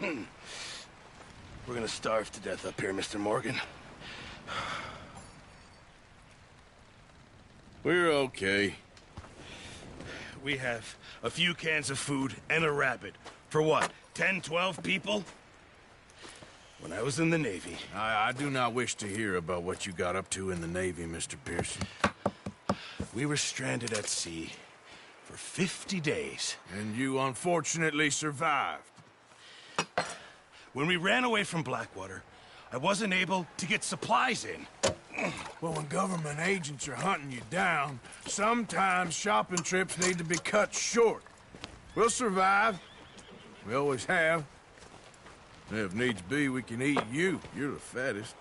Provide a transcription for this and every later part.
We're gonna starve to death up here, Mr. Morgan. We're okay. We have a few cans of food and a rabbit. For what, 10, 12 people? When I was in the Navy... I do not wish to hear about what you got up to in the Navy, Mr. Pearson. We were stranded at sea for 50 days. And you unfortunately survived. When we ran away from Blackwater, I wasn't able to get supplies in. Well, when government agents are hunting you down, sometimes shopping trips need to be cut short. We'll survive. We always have. If needs be, we can eat you. You're the fattest.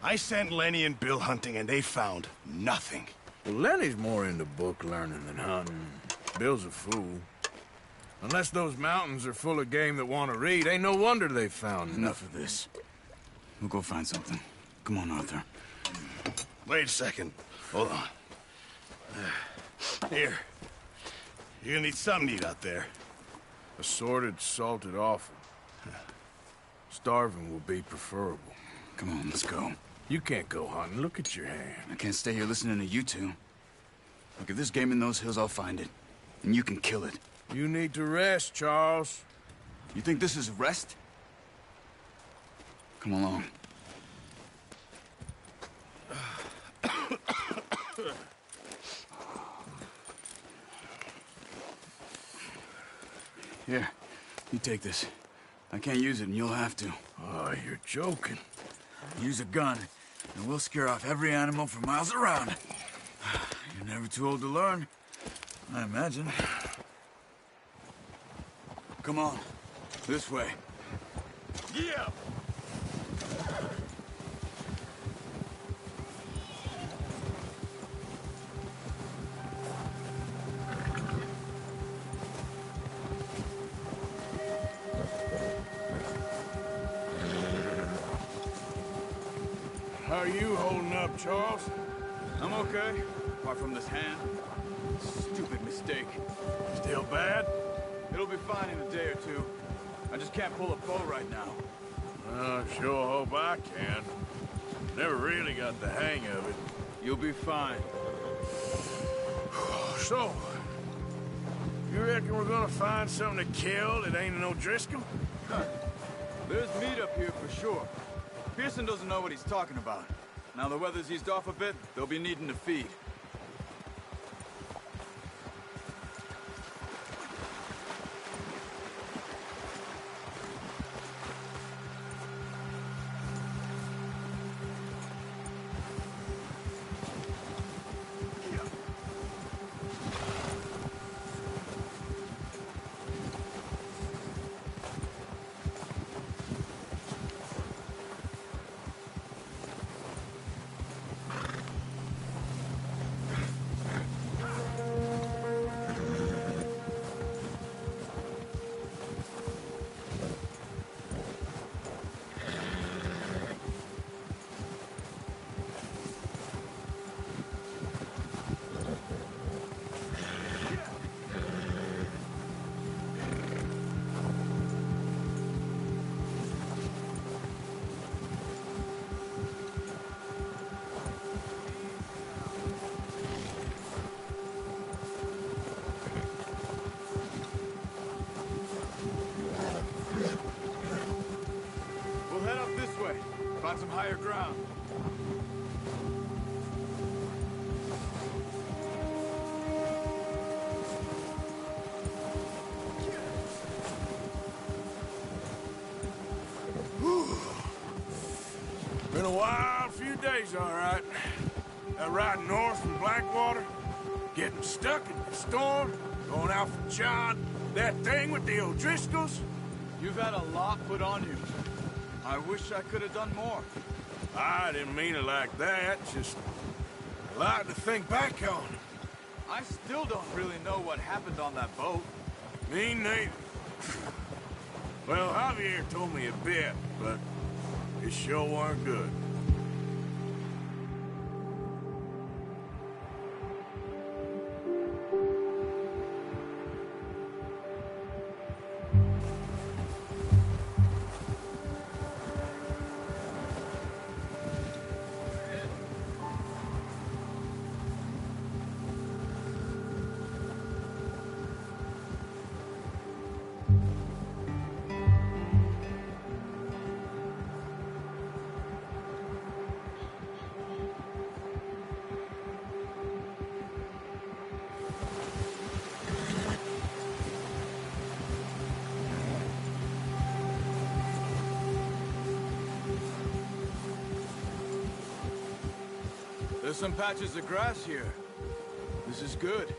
I sent Lenny and Bill hunting, and they found nothing. Well, Lenny's more into book learning than hunting. Bill's a fool. Unless those mountains are full of game that want to read, ain't no wonder they found Enough of this. We'll go find something. Come on, Arthur. Wait a second. Hold on. Here. You're gonna need something to eat out there. Assorted, salted offal. Starving will be preferable. Come on, let's go. You can't go hunting. Look at your hand. I can't stay here listening to you two. Look, if there's game in those hills, I'll find it. And you can kill it. You need to rest, Charles. You think this is rest? Come along. Here, you take this. I can't use it, and you'll have to. Oh, you're joking. Use a gun, and we'll scare off every animal for miles around. You're never too old to learn, I imagine. Come on, this way. Yeah! How are you holding up, Charles? I'm okay, apart from this hand. Stupid mistake. Still bad? It'll be fine in a day or two. I just can't pull a bow right now. Sure hope I can. Never really got the hang of it. You'll be fine. So, you reckon we're gonna find something to kill that ain't an O'Driscoll? There's meat up here for sure. Pearson doesn't know what he's talking about. Now the weather's eased off a bit, they'll be needing to feed. We'll head up this way, find some higher ground. Been a wild few days, all right. That ride north from Blackwater, getting stuck in the storm, going out for John, that thing with the O'Driscolls. You've had a lot put on you. I wish I could have done more. I didn't mean it like that, just a lot to think back on. I still don't really know what happened on that boat. Me neither. Well, Javier told me a bit, but it sure weren't good. There's some patches of grass here. This is good.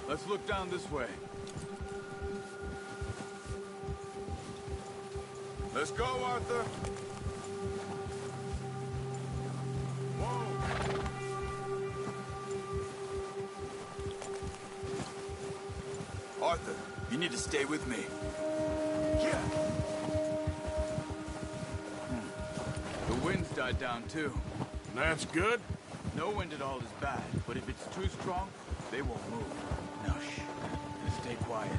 Let's look down this way. Let's go, Arthur. Whoa. Arthur, you need to stay with me. Yeah. The wind's died down, too. That's good. No wind at all is bad, but if it's too strong, they won't move. Now, shh. Stay quiet.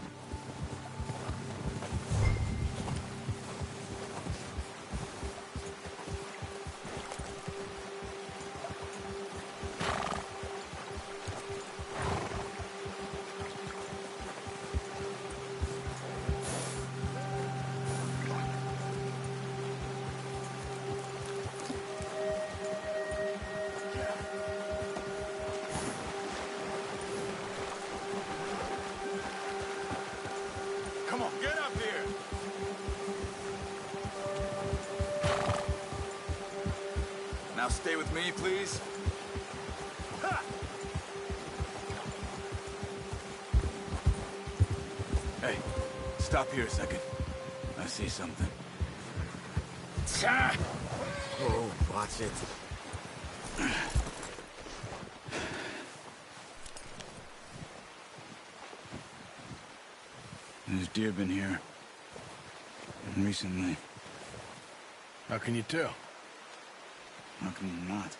Come on, get up here! Now stay with me, please. Ha! Hey, stop here a second. I see something. Oh, watch it. There's deer been here. Recently. How can you tell? How can you not?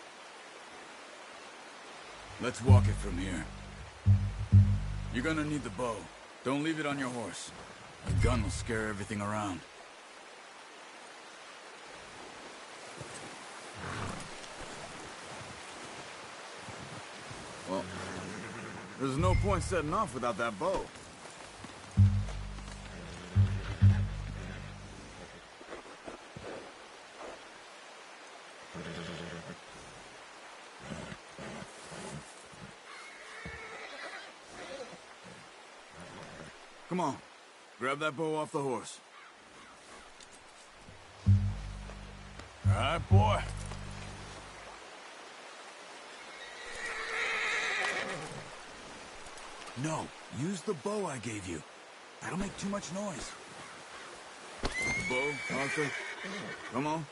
Let's walk it from here. You're gonna need the bow. Don't leave it on your horse. A gun will scare everything around. Well, there's no point setting off without that bow. Come on, grab that bow off the horse. All right, boy. No, use the bow I gave you. That'll make too much noise. The bow, Arthur. Come on.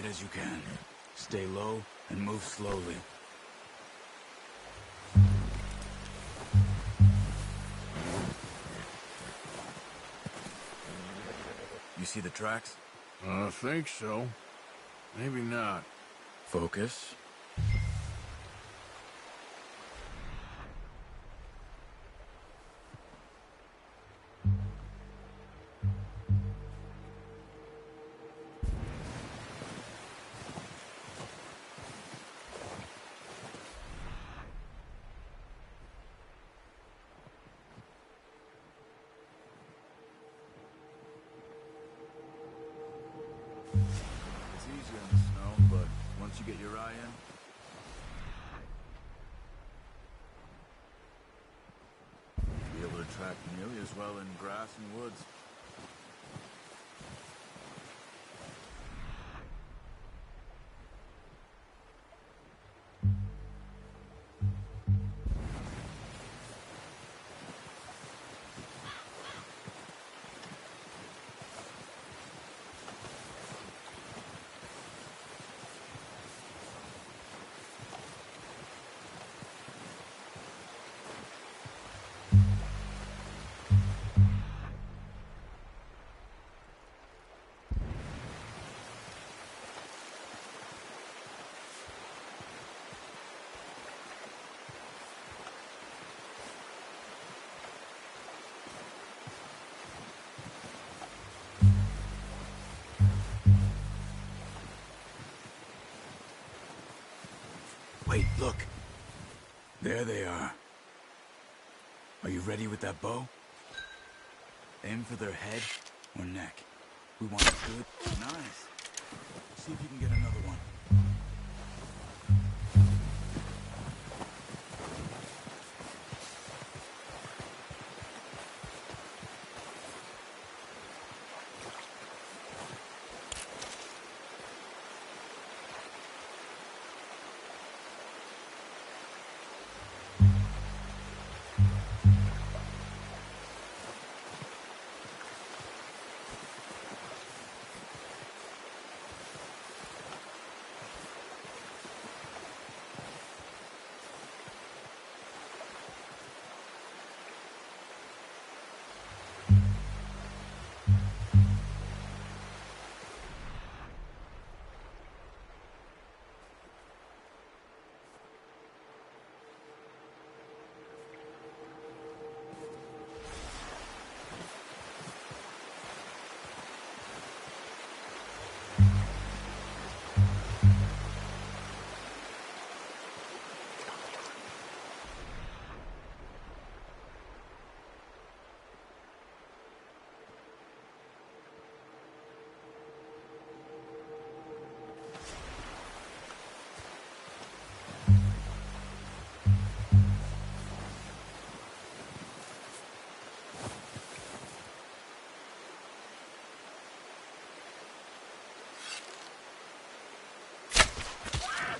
as you can. Stay low and move slowly. You see the tracks? I think so. Maybe not. Focus. It's easier in the snow, but once you get your eye in... you'll be able to track nearly as well in grass and woods. Wait, look. There they are. Are you ready with that bow? Aim for their head or neck. We want a good... Nice. See if you can get another one.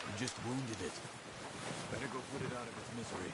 You just wounded it. Better go put it out of its misery.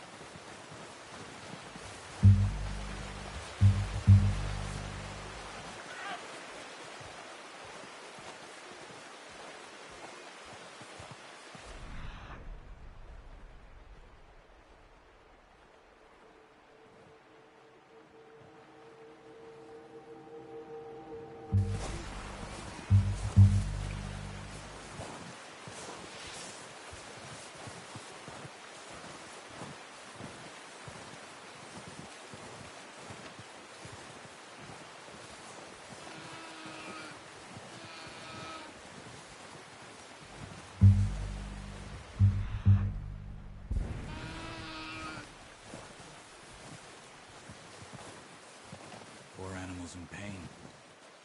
Poor animal's in pain.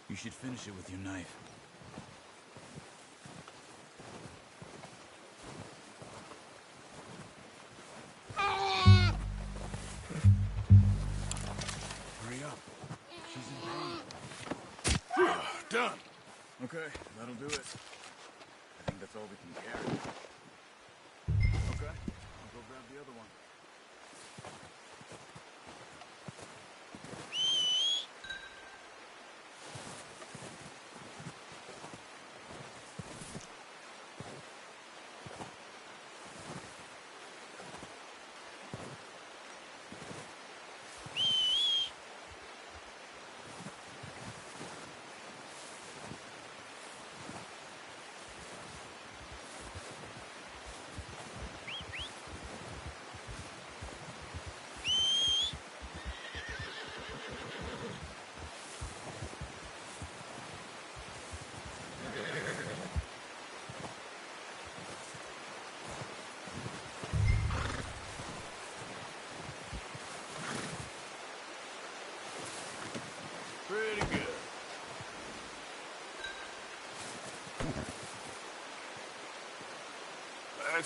You should finish it with your knife. Hurry up. She's in pain. Done. Okay, that'll do it. I think that's all we can carry. Okay, I'll go grab the other one.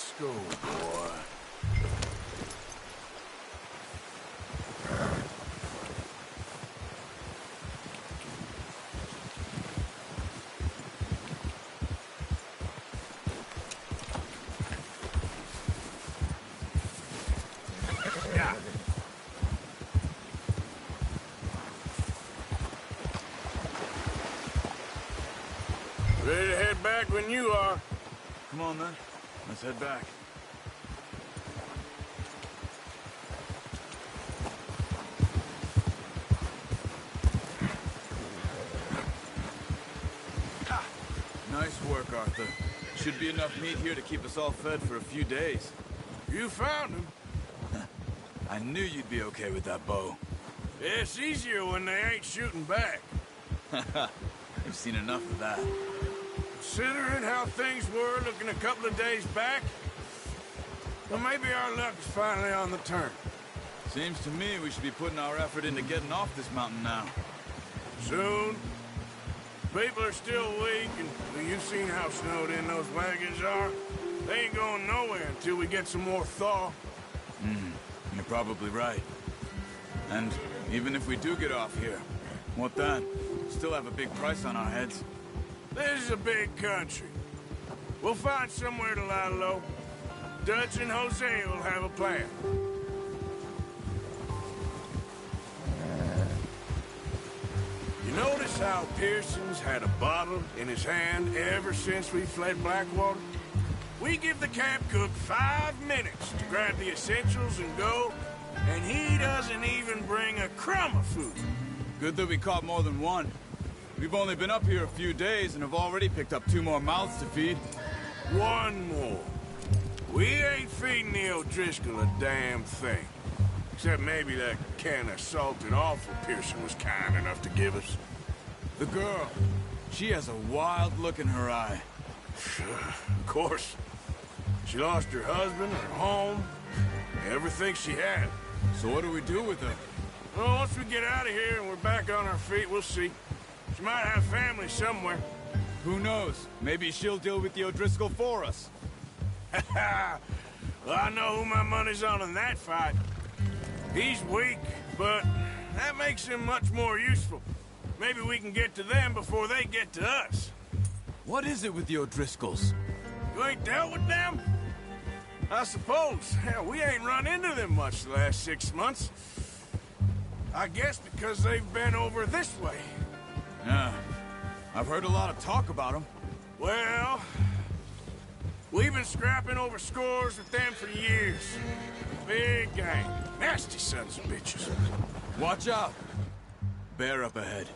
Let's go, boy. Yeah. Ready to head back when you are. Come on, then. Let's head back. Nice work, Arthur. Should be enough meat here to keep us all fed for a few days. You found him. I knew you'd be okay with that bow. It's easier when they ain't shooting back. You've seen enough of that. Considering how things were looking a couple of days back, well, maybe our luck is finally on the turn. Seems to me we should be putting our effort into getting off this mountain now. Soon. People are still weak, and well, you've seen how snowed in those wagons are. They ain't going nowhere until we get some more thaw. You're probably right. And even if we do get off here, what then? Still have a big price on our heads. This is a big country. We'll find somewhere to lie low. Dutch and Hosea will have a plan. You notice how Pearson's had a bottle in his hand ever since we fled Blackwater? We give the camp cook 5 minutes to grab the essentials and go, and he doesn't even bring a crumb of food. Good that we caught more than one. We've only been up here a few days and have already picked up 2 more mouths to feed. One more. We ain't feeding the O'Driscoll a damn thing. Except maybe that can of salted offal Pearson was kind enough to give us. The girl, she has a wild look in her eye. Of course. She lost her husband, her home, everything she had. So what do we do with her? Well, once we get out of here and we're back on our feet, we'll see. She might have family somewhere. Who knows? Maybe she'll deal with the O'Driscoll for us. Well, I know who my money's on in that fight. He's weak, but that makes him much more useful. Maybe we can get to them before they get to us. What is it with the O'Driscolls? You ain't dealt with them? I suppose. Hell, we ain't run into them much the last 6 months. I guess because they've been over this way. Yeah, I've heard a lot of talk about them. Well, we've been scrapping over scores with them for years. Big gang. Nasty sons of bitches. Watch out! Bear up ahead.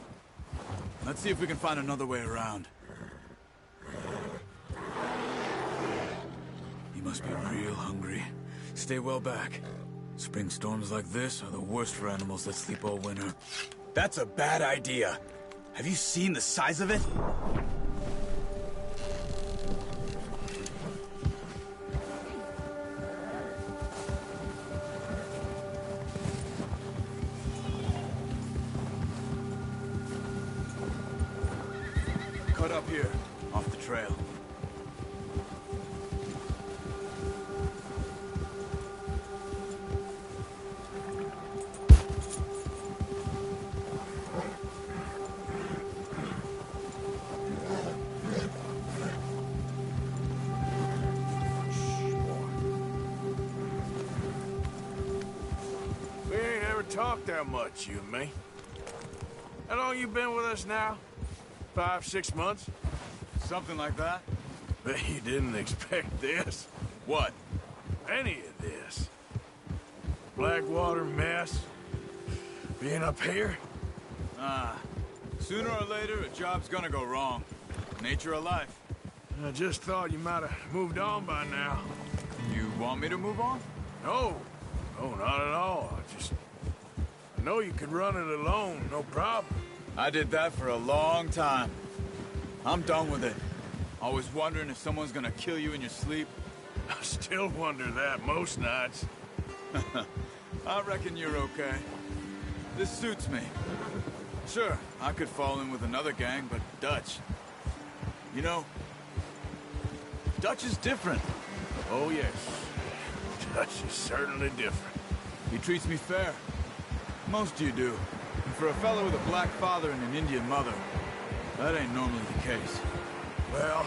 Let's see if we can find another way around. He must be real hungry. Stay well back. Spring storms like this are the worst for animals that sleep all winter. That's a bad idea. Have you seen the size of it? Cut up here, off the trail. We ain't ever talked that much, you and me. How long you been with us now? 5, 6 months? Something like that? Bet you didn't expect this. What? Any of this. Blackwater mess. Being up here? Sooner or later, a job's gonna go wrong. Nature of life. I just thought you might have moved on by now. You want me to move on? No. No, not at all. I know you could run it alone, no problem. I did that for a long time. I'm done with it. Always wondering if someone's gonna kill you in your sleep. I still wonder that most nights. I reckon you're okay. This suits me. Sure, I could fall in with another gang, but Dutch... You know, Dutch is different. Oh, yes. Dutch is certainly different. He treats me fair. Most of you do. And for a fellow with a black father and an Indian mother, that ain't normally the case. Well,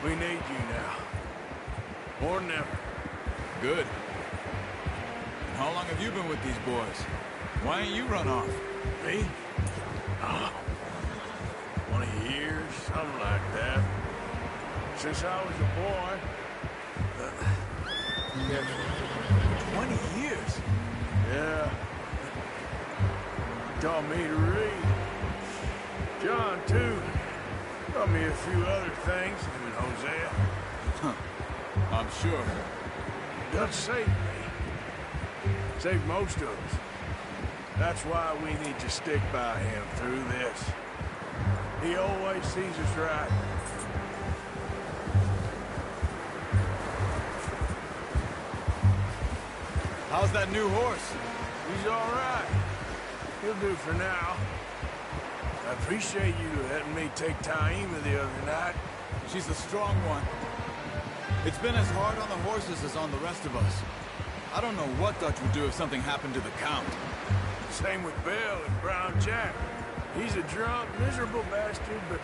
we need you now. More than ever. Good. And how long have you been with these boys? Why ain't you run off? Me? Oh, 20 years, something like that. Since I was a boy. 20 years? Yeah. Taught me to read. John, too. Taught me a few other things, him and Hosea. I'm sure. Dutch saved me. Saved most of us. That's why we need to stick by him through this. He always sees us right. How's that new horse? He's all right. He'll do for now. I appreciate you letting me take Taima the other night. She's the strong one. It's been as hard on the horses as on the rest of us. I don't know what Dutch would do if something happened to the Count. Same with Bill and Brown Jack. He's a drunk, miserable bastard, but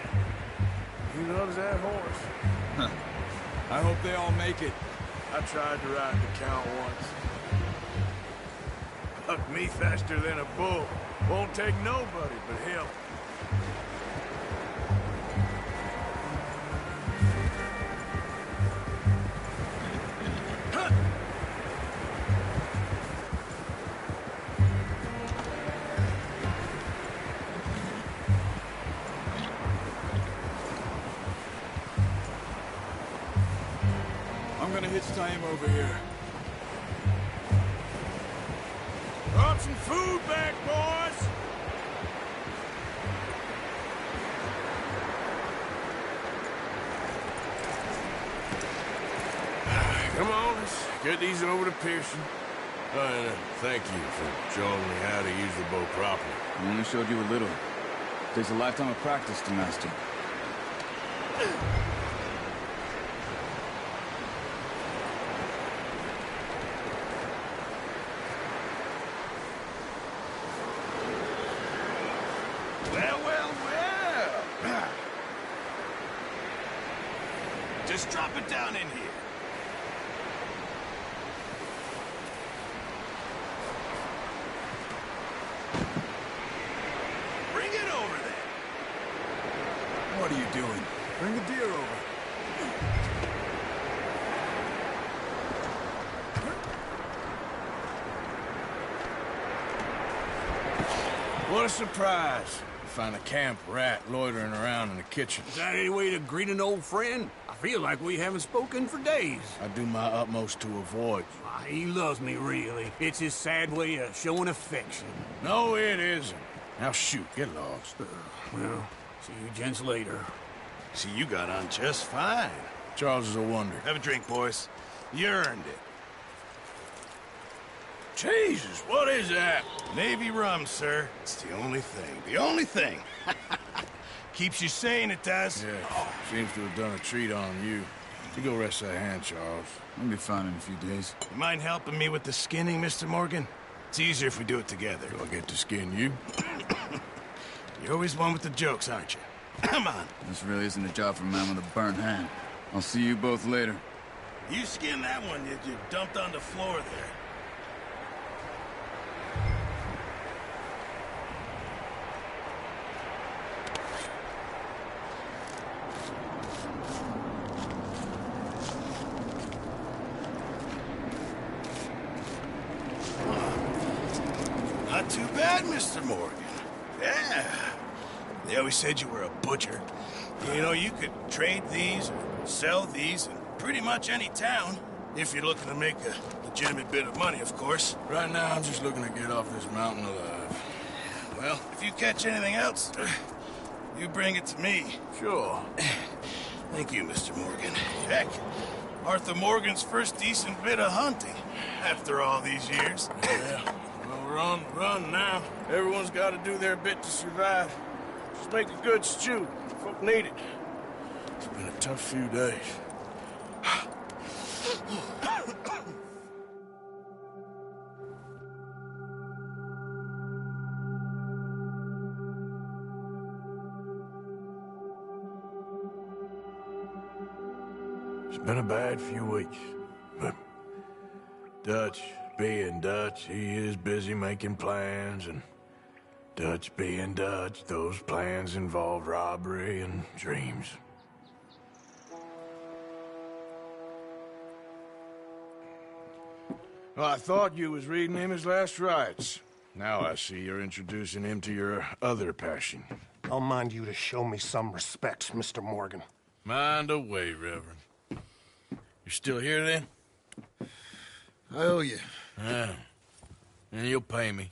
he loves that horse. I hope they all make it. I tried to ride the Count once. Bucked me faster than a bull. Won't take nobody but him. I'm gonna hitch Taima over here. Brought some food back, boys! Come on, let's get these over to Pearson. And thank you for showing me how to use the bow properly. I only showed you a little. Takes a lifetime of practice to master. Well. Just drop it down in here. Bring it over there. What are you doing? Bring the deer over. What a surprise. Find a camp rat loitering around in the kitchen. Is that any way to greet an old friend? I feel like we haven't spoken for days. I do my utmost to avoid you. He loves me, really. It's his sad way of showing affection. No, it isn't. Now shoot, get lost. Well, see you gents later. See, you got on just fine. Charles is a wonder. Have a drink, boys. You earned it. Jesus, what is that? Navy rum, sir. It's the only thing. The only thing. Keeps you sane, it does. Yeah, seems to have done a treat on you. You go rest that hand, Charles. I'll be fine in a few days. You mind helping me with the skinning, Mr. Morgan? It's easier if we do it together. Do I get to skin you? You're always one with the jokes, aren't you? Come on. This really isn't a job for a man with a burnt hand. I'll see you both later. You skinned that one you dumped on the floor there. Not too bad, Mr. Morgan. Yeah. They always said you were a butcher. You know, you could trade these or sell these in pretty much any town. If you're looking to make a legitimate bit of money, of course. Right now, I'm just looking to get off this mountain alive. Well, if you catch anything else, you bring it to me. Sure. Thank you, Mr. Morgan. Heck, Arthur Morgan's first decent bit of hunting after all these years. Yeah. Well, run now. Everyone's got to do their bit to survive. Just make a good stew. Folk need it. It's been a tough few days. been a bad few weeks, but Dutch being Dutch, he is busy making plans, and Dutch being Dutch, those plans involve robbery and dreams. Well, I thought you was reading him his last rites. Now I see you're introducing him to your other passion. I'll mind you to show me some respect, Mr. Morgan. Mind away, Reverend. You're still here, then? I owe you. Yeah. And you'll pay me.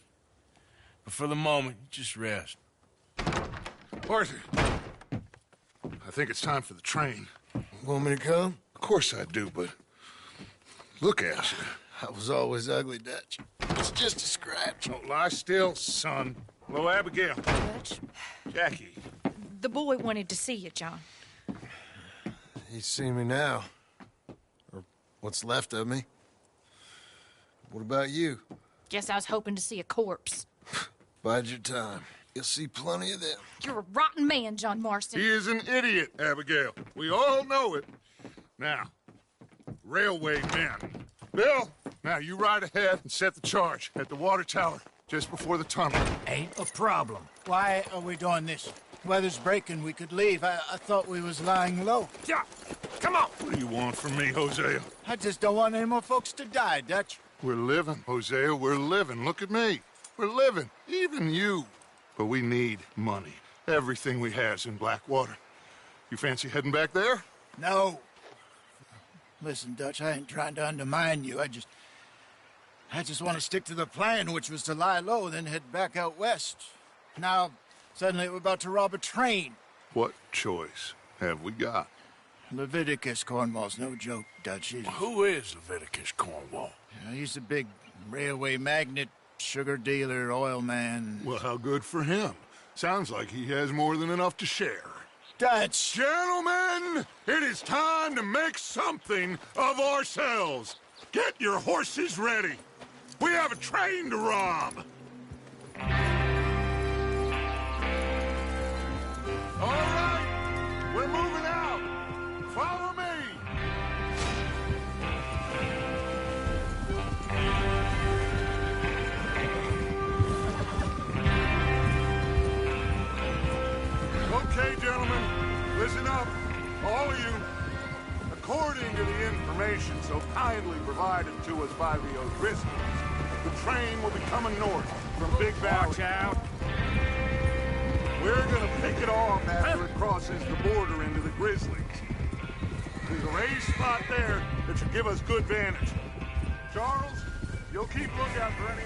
But for the moment, just rest. Arthur, I think it's time for the train. Want me to come? Of course I do, but look at you. I was always ugly, Dutch. It's just a scratch. Don't lie still, son. Hello, Abigail. Dutch, Jackie. the boy wanted to see you, John. He's seen me now. Or what's left of me. What about you? Guess I was hoping to see a corpse. Bide your time. You'll see plenty of them. You're a rotten man, John Marston. He is an idiot, Abigail. We all know it. Now, railway men. Bill, now you ride ahead and set the charge at the water tower just before the tunnel. Ain't a problem. Why are we doing this? Weather's breaking. We could leave. I thought we was lying low. Yeah, come on. What do you want from me, Hosea? I just don't want any more folks to die, Dutch. We're living, Hosea. We're living. Look at me. We're living. Even you. But we need money. Everything we has in Blackwater. You fancy heading back there? No. Listen, Dutch, I ain't trying to undermine you. I just want to stick to the plan, which was to lie low, then head back out west. Now, suddenly we're about to rob a train. What choice have we got? Leviticus Cornwall's no joke, Dutch. Who is Leviticus Cornwall? He's a big railway magnate, sugar dealer, oil man. Well, how good for him. Sounds like he has more than enough to share. Dutch! Gentlemen, it is time to make something of ourselves. Get your horses ready. We have a train to rob. All right, we're moving out. Follow me. Okay, gentlemen, listen up, all of you. According to the information so kindly provided to us by the O'Driscolls, the train will be coming north from Big Valley. Watch out. We're gonna pick it off after it crosses the border into the Grizzlies. There's a raised spot there that should give us good vantage. Charles, you'll keep lookout for any